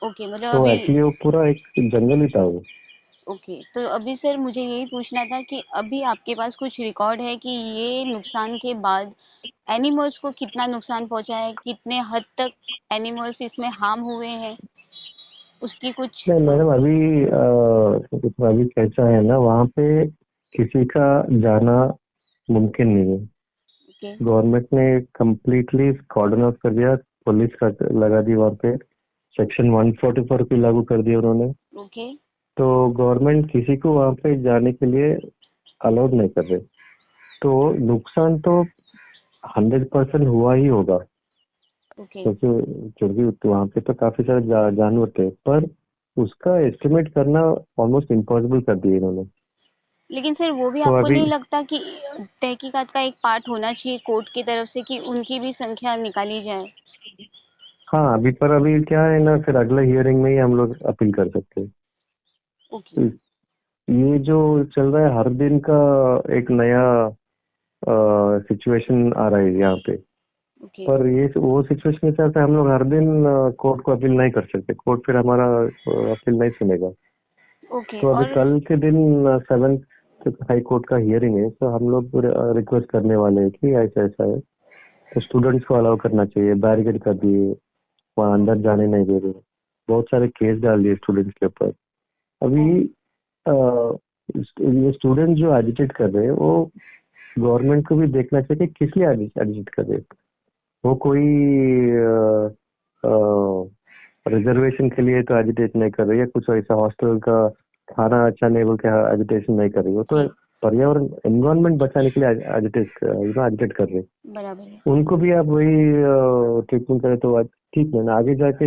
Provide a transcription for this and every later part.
Okay, मतलब तो अभी। एक्चुअली वो पूरा एक जंगल ही था वो। ओके, तो अभी सर मुझे यही पूछना था कि अभी आपके पास कुछ रिकॉर्ड है कि ये नुकसान के बाद एनिमल्स को कितना नुकसान पहुंचा है, कितने हद तक एनिमल्स इसमें हार्म हुए हैं, उसकी कुछ। नहीं मैडम, अभी कैसा है ना, वहाँ पे किसी का जाना मुमकिन नहीं है। ओके। गवर्नमेंट ने कंप्लीटली कॉर्डन ऑफ कर दिया, पुलिस का लगा दी वहाँ पे, सेक्शन 144 भी लागू कर दिया उन्होंने। ओके। तो गवर्नमेंट किसी को वहाँ पे जाने के लिए अलाउड नहीं कर रहे। तो नुकसान तो 100% हुआ ही होगा, ओके। क्योंकि वहाँ पे तो काफी सारे जानवर थे, पर उसका एस्टिमेट करना ऑलमोस्ट इम्पॉसिबल कर दिया इन्होंने। लेकिन सर वो भी तो आपको अभी, नहीं लगता कि तहकीकात का एक पार्ट होना चाहिए कोर्ट की तरफ से कि उनकी भी संख्या निकाली जाए। हाँ अभी, पर अभी क्या है ना, फिर अगला हियरिंग में ही हम लोग अपील कर सकते हैं। ओके। तो ये जो चल रहा है, हर दिन का एक नया सिचुएशन आ रहा है यहाँ पे। ओके। पर ये वो सिचुएशन के हिसाब से हम लोग हर दिन कोर्ट को अपील नहीं कर सकते, कोर्ट फिर हमारा अपील नहीं सुनेगा। ओके। तो अभी और कल के दिन 7th हाई कोर्ट का हियरिंग है, तो हम लोग रिक्वेस्ट करने वाले हैं कि ऐसा ऐसा है, तो स्टूडेंट्स को अलाउ करना चाहिए, बैरिकेड कर दिए, वहाँ अंदर जाने नहीं दे रहे, बहुत सारे केस डाल दिए स्टूडेंट्स के ऊपर। अभी ये स्टूडेंट जो एजिटेट कर रहे हैं, वो गवर्नमेंट को भी देखना चाहिए कि किस लिए एजिटेट कर रहे हैं। वो कोई रिजर्वेशन के लिए तो एजिटेट नहीं कर रही है, कुछ ऐसा हॉस्टल का खाना अच्छा नहीं बोल के एजिटेशन नहीं कर रही हो, तो जी। पर्यावरण एनवायरनमेंट बचाने के लिए एजिटेट कर रहे हैं। बराबर है। उनको भी आप वही ट्रीटमेंट करें तो ठीक है ना, आगे जाके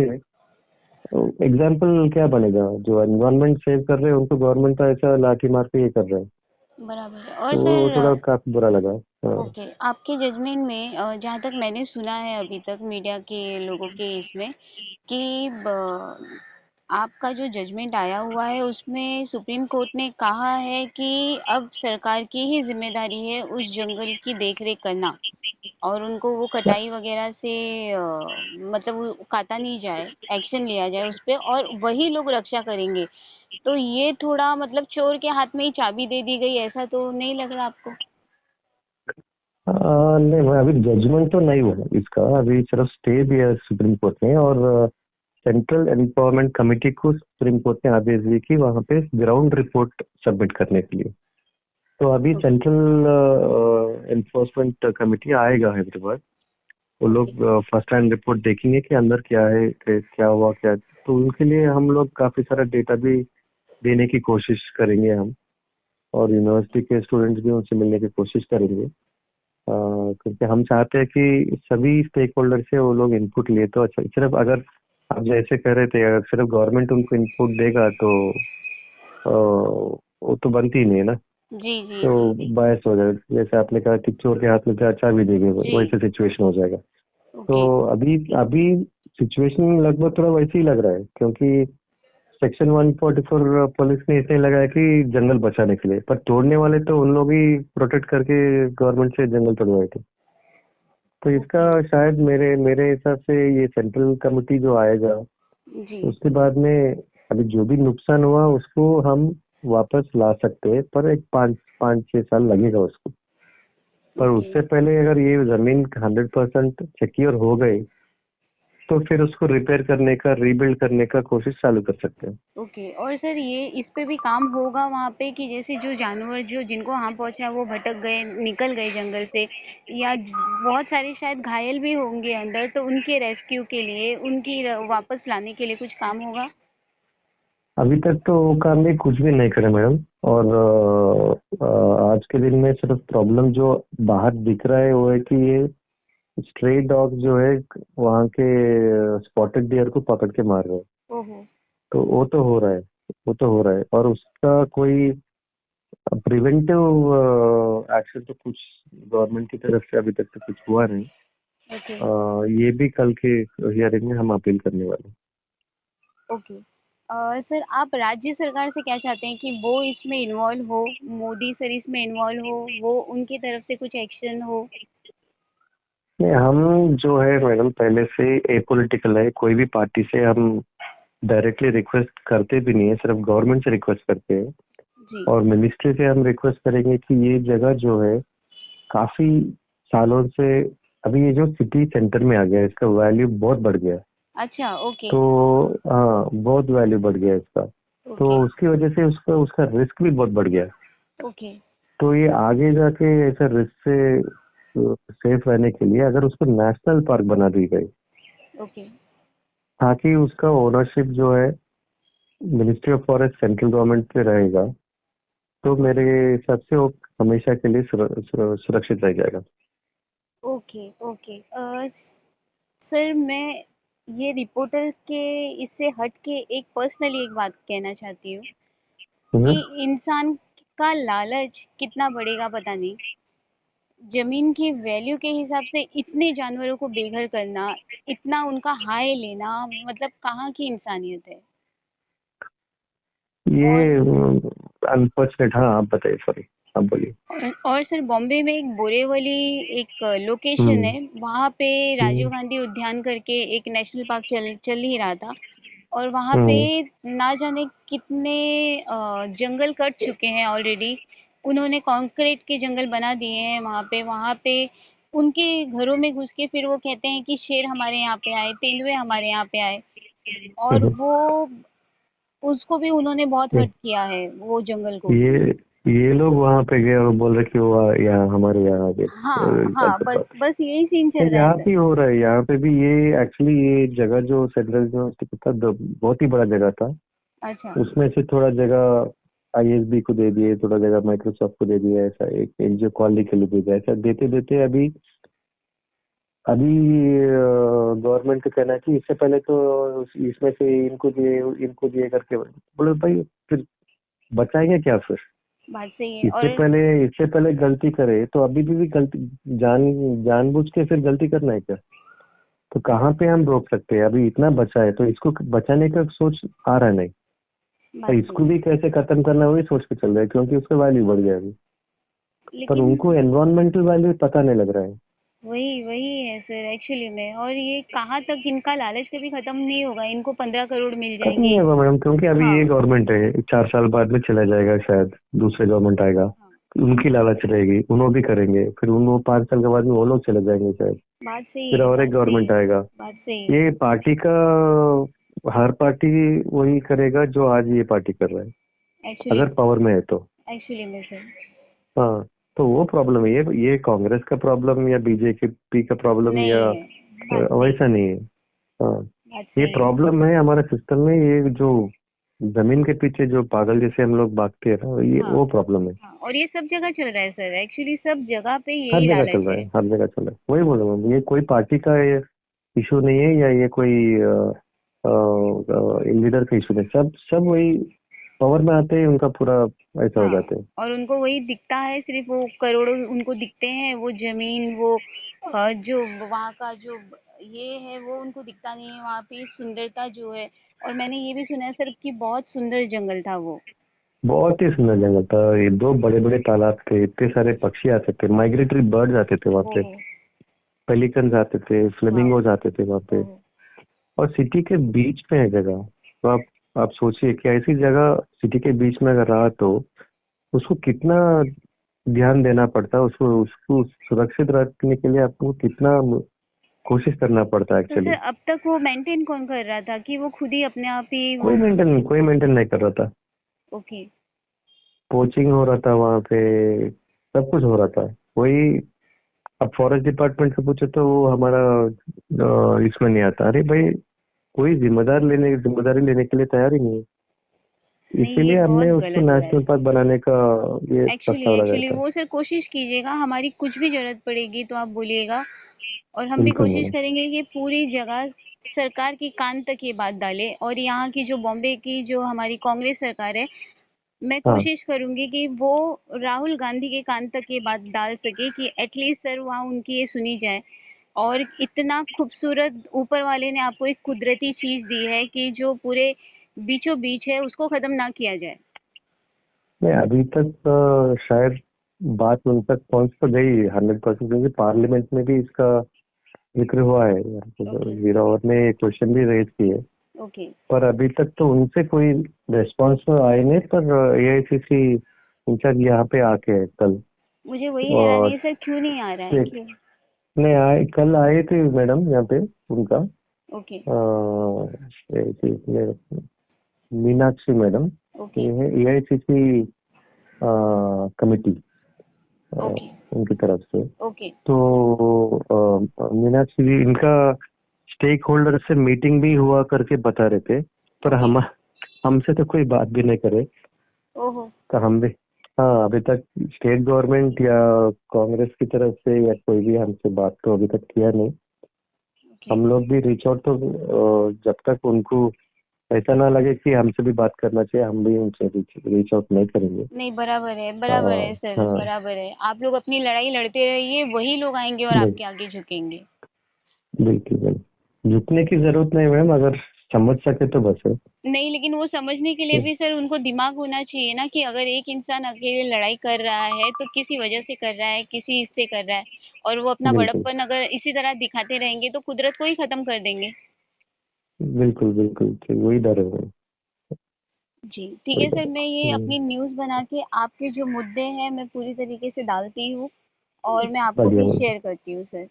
एग्जाम्पल क्या बनेगा। जो एनवायरनमेंट सेव कर रहे हैं उनको गवर्नमेंट का ऐसा लाठी मार के ये कर रहे हैं, बराबर है। और तो वो थोड़ा सर। काफी बुरा लगा। हाँ। ओके, आपके जजमेंट में जहाँ तक मैंने सुना है अभी तक मीडिया के लोगों के इसमें कि आपका जो जजमेंट आया हुआ है उसमें सुप्रीम कोर्ट ने कहा है कि अब सरकार की ही जिम्मेदारी है उस जंगल की देखरेख करना, और उनको वो कटाई वगैरह से मतलब वो काटा नहीं जाए, एक्शन लिया जाए उस पे, और वही लोग रक्षा करेंगे। तो ये थोड़ा मतलब चोर के हाथ में ही चाबी दे दी गई, ऐसा तो नहीं लग रहा आपको? नहीं भाई, अभी जजमेंट तो नहीं हुआ इसका, अभी सिर्फ स्टे दिया है सुप्रीम कोर्ट ने, और सेंट्रल एम्पावरमेंट कमेटी को सुप्रीम कोर्ट ने आदेश दिए कि वहां पे ग्राउंड रिपोर्ट सबमिट करने के लिए। तो अभी ओके। सेंट्रल एनफोर्समेंट कमेटी आएगा हैदराबाद। वो ओके। लोग फर्स्ट हैंड रिपोर्ट देखेंगे कि अंदर क्या है, क्या हुआ क्या। तो उनके लिए हम लोग काफी सारा डेटा भी देने की कोशिश करेंगे हम, और यूनिवर्सिटी के स्टूडेंट्स भी उनसे मिलने की कोशिश करेंगे। क्योंकि हम चाहते हैं कि सभी स्टेक होल्डर से वो लोग इनपुट लिए तो अच्छा। सिर्फ अगर आप जैसे कह रहे थे, अगर सिर्फ गवर्नमेंट उनको इनपुट देगा तो वो तो बनती ही नहीं है ना। जी जी तो जी। बायस हो जाएगा, जैसे आपने कहा कि चोर के हाथ में चाबी देंगे, जी। वैसे सिचुएशन हो जाएगा। तो ओके। अभी अभी सिचुएशन लगभग थोड़ा वैसे ही लग रहा है, क्योंकि सेक्शन 144 पुलिस ने इसलिए लगाया कि जंगल बचाने के लिए, पर तोड़ने वाले तो उन लोग ही प्रोटेक्ट करके गवर्नमेंट से जंगल तोड़वाए थे। तो इसका ओके। शायद मेरे मेरे हिसाब से ये सेंट्रल कमिटी जो आएगा, जी। उसके बाद में अभी जो भी नुकसान हुआ उसको हम वापस ला सकते हैं, पर एक 5-6 साल लगेगा उसको। पर ओके। उससे पहले अगर ये जमीन 100% सिक्योर हो गई, तो फिर उसको रिपेयर करने का, रीबिल्ड करने का कोशिश चालू कर सकते हैं। ओके, और सर ये इस पे भी काम होगा वहाँ पे कि जैसे जो जानवर जो जिनको हार्म पहुँचा वो भटक गए, निकल गए जंगल से, या बहुत सारे शायद घायल भी होंगे अंदर, तो उनके रेस्क्यू के लिए, उनकी वापस लाने के लिए कुछ काम होगा? अभी तक तो वो काम भी कुछ भी नहीं करे मैडम। और आज के दिन में सिर्फ प्रॉब्लम जो बाहर दिख रहा है वो है कि ये स्ट्रे डॉग जो है वहाँ के स्पॉटेड डियर को पकड़ के मार रहे हैं। ओहो। तो वो तो हो रहा है, वो तो हो रहा है, और उसका कोई प्रिवेंटिव एक्शन तो कुछ गवर्नमेंट की तरफ से अभी तक तो कुछ हुआ नहीं। ओके। ये भी कल के हियरिंग में हम अपील करने वाले हैं। ओके। सर आप राज्य सरकार से क्या चाहते हैं कि वो इसमें इन्वॉल्व हो, मोदी सर इसमें इन्वॉल्व हो, वो उनकी तरफ से कुछ एक्शन हो? नहीं, हम जो है मैडम पहले से एपॉलिटिकल है, कोई भी पार्टी से हम डायरेक्टली रिक्वेस्ट करते भी नहीं है, सिर्फ गवर्नमेंट से रिक्वेस्ट करते हैं। जी। और मिनिस्ट्री से हम रिक्वेस्ट करेंगे कि ये जगह जो है काफी सालों से, अभी ये जो सिटी सेंटर में आ गया है, इसका वैल्यू बहुत बढ़ गया है। अच्छा, ओके। तो हाँ, बहुत वैल्यू बढ़ गया है इसका। तो ओके। उसकी वजह से उसका उसका रिस्क भी बहुत बढ़ गया है। ओके। तो ये आगे जाके ऐसे रिस्क से सेफ रहने के लिए अगर उसको नेशनल पार्क बना दी गई, ओके। ताकि उसका ओनरशिप जो है ministry of forest central government पे रहेगा, तो मेरे हिसाब से वो हमेशा के लिए सुरक्षित रह जाएगा। ओके। ओके। सर, मैं ये रिपोर्टर के इससे हट के एक पर्सनली एक बात कहना चाहती हूँ हम्म। कि इंसान का लालच कितना बढ़ेगा पता नहीं। जमीन की वैल्यू के हिसाब से इतने जानवरों को बेघर करना, इतना उनका हाय लेना, मतलब कहाँ की इंसानियत है। और ये अनफॉर्चुनेट। हाँ, आप बताइए, सॉरी, आप बोलिए। और सर, बॉम्बे में एक बोरेवली एक लोकेशन हम्म। है, वहाँ पे राजीव हम्म। गांधी उद्यान करके एक नेशनल पार्क चल ही रहा था। और वहाँ पे हम्म। ना जाने कितने जंगल कट चुके हैं ऑलरेडी। उन्होंने कंक्रीट के जंगल बना दिए हैं वहाँ पे उनके घरों में घुस के फिर वो कहते हैं कि शेर हमारे यहाँ पे आए, तेंदुए हमारे यहाँ पे आए। और हम्म। वो उसको भी उन्होंने बहुत हम्म। हर्ट किया है, वो जंगल को भी। ये लोग वहां पे गए और बोल रहे कि वो यहाँ हमारे यहाँ आ गए हाँ हाँ, नेशनल बस पार्क। बस यही सीन तो चल रहा है यहाँ सर। भी हो रहा है, यहाँ पे भी ये एक्चुअली ये जगह जो सेंट्रल यूनिवर्सिटी का था, बहुत ही बड़ा जगह था। अच्छा। उसमें से थोड़ा जगह आईएसबी को दे दिए, थोड़ा जगह माइक्रोसॉफ्ट को दे दिया, ऐसा एक एनजीओ कॉलोनी के लिए दे दिया, ऐसा देते देते अभी अभी गवर्नमेंट का कहना है कि इससे पहले तो इसमें से इनको दिए करके बोले भाई, फिर बचाएंगे क्या फिर? बात सही है। और इससे पहले गलती करे तो अभी भी गलती, जान जानबूझ के फिर गलती करना है क्या? तो कहाँ पे हम रोक सकते हैं? अभी इतना बचा है तो इसको बचाने का सोच आ रहा नहीं, तो बात इसको सही भी कैसे खत्म करना है वही सोच के चल रहा है, क्योंकि उसका वैल्यू बढ़ गया अभी। है। पर लेकिन उनको एनवायरमेंटल वैल्यू पता नहीं लग रहा है। वही वही है सर एक्चुअली में। और ये कहाँ तक इनका लालच कभी खत्म नहीं होगा, इनको 15 करोड़ मिल खत्म नहीं जाएंगे। होगा मैडम, क्योंकि अभी हाँ ये गवर्नमेंट है, 4 साल बाद में चला जाएगा शायद, दूसरे गवर्नमेंट आएगा, हाँ। उनकी लालच रहेगी, उन्हों भी करेंगे, फिर उन 5 साल के बाद में वो लोग चले जाएंगे शायद, बात सही फिर है। और एक बात सही गवर्नमेंट है। आएगा। बात सही है। ये पार्टी का, हर पार्टी वही करेगा जो आज ये पार्टी कर रहा है, एक्चुअली अगर पावर में है तो। एक्चुअली में सर। हाँ, तो वो प्रॉब्लम है, ये कांग्रेस का प्रॉब्लम या बीजेपी का प्रॉब्लम या नहीं है। बात सही है। वैसा नहीं है। हाँ, बात ये सही है। प्रॉब्लम है हमारे सिस्टम में, ये जो जमीन के पीछे जो पागल जैसे हम लोग भागते हैं ना, ये हाँ वो प्रॉब्लम है। हाँ। और ये सब जगह चल रहा है सर, एक्चुअली सब जगह पे हर यही जगह चल लालच रहा है। है, हर जगह चल रहा है, वही बोल रहा हूँ, ये कोई पार्टी का इशू नहीं है, या ये कोई लीडर का इशू नहीं, सब सब वही पावर में आते हैं, उनका पूरा ऐसा हो हाँ। जाते हैं। और उनको वही दिखता है, सिर्फ वो करोड़ों उनको दिखते हैं, वो जमीन, वो जो वहाँ का जो ये है वो उनको दिखता नहीं है, वहाँ पे सुंदरता जो है। और मैंने ये भी सुना है सर कि बहुत सुंदर जंगल था वो। बहुत ही सुंदर जंगल था, ये 2 बड़े-बड़े तालाब थे, इतने सारे पक्षी आते थे, माइग्रेटरी बर्ड्स आते थे वहाँ पे, ओहो। पेलिकन्स आते थे, वाह। फ्लेमिंगोज आते थे वहाँ पे। ओहो। और सिटी के बीच में है जगह, तो आप सोचिए कि ऐसी जगह सिटी के बीच में अगर रहा तो उसको कितना ध्यान देना पड़ता है, उसको उसको सुरक्षित रखने के लिए आपको कितना कोशिश करना पड़ता है तो सर, एक्चुअली। अब तक वो मेंटेन कौन कर रहा था कि वो खुद ही अपने आप ही वो। कोई मेंटेन नहीं कर रहा था, ओके। पोचिंग हो रहा था वहाँ पे, सब कुछ हो रहा था वही। अब फॉरेस्ट डिपार्टमेंट से पूछे तो वो हमारा इसमें नहीं आता, अरे भाई, कोई जिम्मेदारी लेने के लिए तैयार ही नहीं है। नहीं, ये इसीलिए बहुत हमने उसको गलत हो रहा है नेशनल सर। पार्क बनाने का ये एक्चुअली प्रस्ताव लगाया एक्चुअली था। वो सर कोशिश कीजिएगा, हमारी कुछ भी जरूरत पड़ेगी तो आप बोलिएगा। और हम भी बिल्कुल कोशिश मैडम। करेंगे कि पूरी जगह सरकार के कान तक ये बात डाले। और यहाँ की जो बॉम्बे की जो हमारी कांग्रेस सरकार है, मैं हाँ, कोशिश करूंगी कि वो राहुल गांधी के कान तक ये बात डाल सके कि एटलीस्ट सर वहाँ उनकी ये सुनी जाए। और इतना खूबसूरत ऊपर वाले ने आपको एक कुदरती चीज दी है कि जो पूरे बीचों बीच है, उसको खत्म ना किया जाए। नहीं अभी तक शायद बात उन तक पहुंच तो गई 100%, क्योंकि पार्लियामेंट में भी इसका जिक्र हुआ है, ओके। वीरावत ने क्वेश्चन भी रेज किए। ओके। पर अभी तक तो उनसे कोई रिस्पॉन्स तो आए नहीं, पर एआईसीसी इंचार्ज यहाँ पे आके है कल। मुझे वही हैरानी और है सर, क्यों नहीं आ रहा है, एक क्यों? नहीं आए, कल आए थे मैडम यहाँ पे उनका ओके। Meenakshi madam, okay. ये है एआईसीसी कमिटी ओके। उनकी तरफ से। ओके। तो मीनाक्षी जी, इनका स्टेक होल्डर से मीटिंग भी हुआ करके बता रहे थे, पर ओके। हमसे तो कोई बात भी नहीं करे। ओहो। तो हम भी, हाँ, अभी तक स्टेट गवर्नमेंट या कांग्रेस की तरफ से या कोई भी हमसे बात तो अभी तक किया नहीं। ओके। हम लोग भी रीच आउट तो जब तक उनको ऐसा ना लगे कि हमसे भी बात करना चाहिए, हम भी उनसे रीच आउट नहीं करेंगे। नहीं, बराबर है सर, हाँ, बराबर है। आप लोग अपनी लड़ाई लड़ते रहिए, वही लोग आएंगे और बिल- आपके आगे झुकेंगे। बिल्कुल बिल्कुल, झुकने की जरूरत नहीं मैम, अगर समझ सके तो बस है। नहीं, लेकिन वो समझने के लिए भी सर उनको दिमाग होना चाहिए ना, कि अगर एक इंसान अकेले लड़ाई कर रहा है तो किसी वजह से कर रहा है, किसी इससे कर रहा है, और वो अपना बिल्कुल बड़प्पन अगर इसी तरह दिखाते रहेंगे तो कुदरत को ही खत्म कर देंगे। बिल्कुल बिल्कुल, ठीक, वही डर है मैम, जी ठीक वही है डर सर, है। मैं ये अपनी न्यूज़ बना के आपके जो मुद्दे हैं मैं पूरी तरीके से डालती हूँ, और मैं आपको बढ़िया भी मैम। शेयर करती हूँ सर।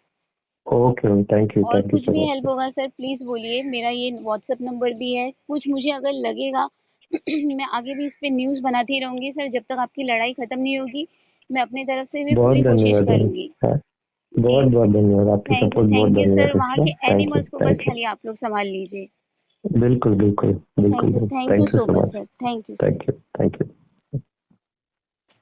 ओके मैम, और थैंक यू कुछ सो भी मच हेल्प मैम। होगा सर प्लीज़ बोलिए, मेरा ये व्हाट्सएप नंबर भी है, कुछ मुझे अगर लगेगा मैं आगे भी इस पे न्यूज़ बनाती रहूँगी सर, जब तक आपकी लड़ाई ख़त्म नहीं होगी। मैं अपनी तरफ से भी बहुत पूरी कोशिश धन्यवाद मैम। करूँगी। हाँ, जी। बहुत बहुत धन्यवाद, आपकी सपोर्ट बहुत थैंक यू सर, धन्यवाद वहाँ है। के एनिमल्स को बस थैंक खाली आप लोग संभाल लीजिए। यू, बिल्कुल बिल्कुल बिल्कुल ma'am, thank you thank you so so much much. Sir, thank you. Thank you.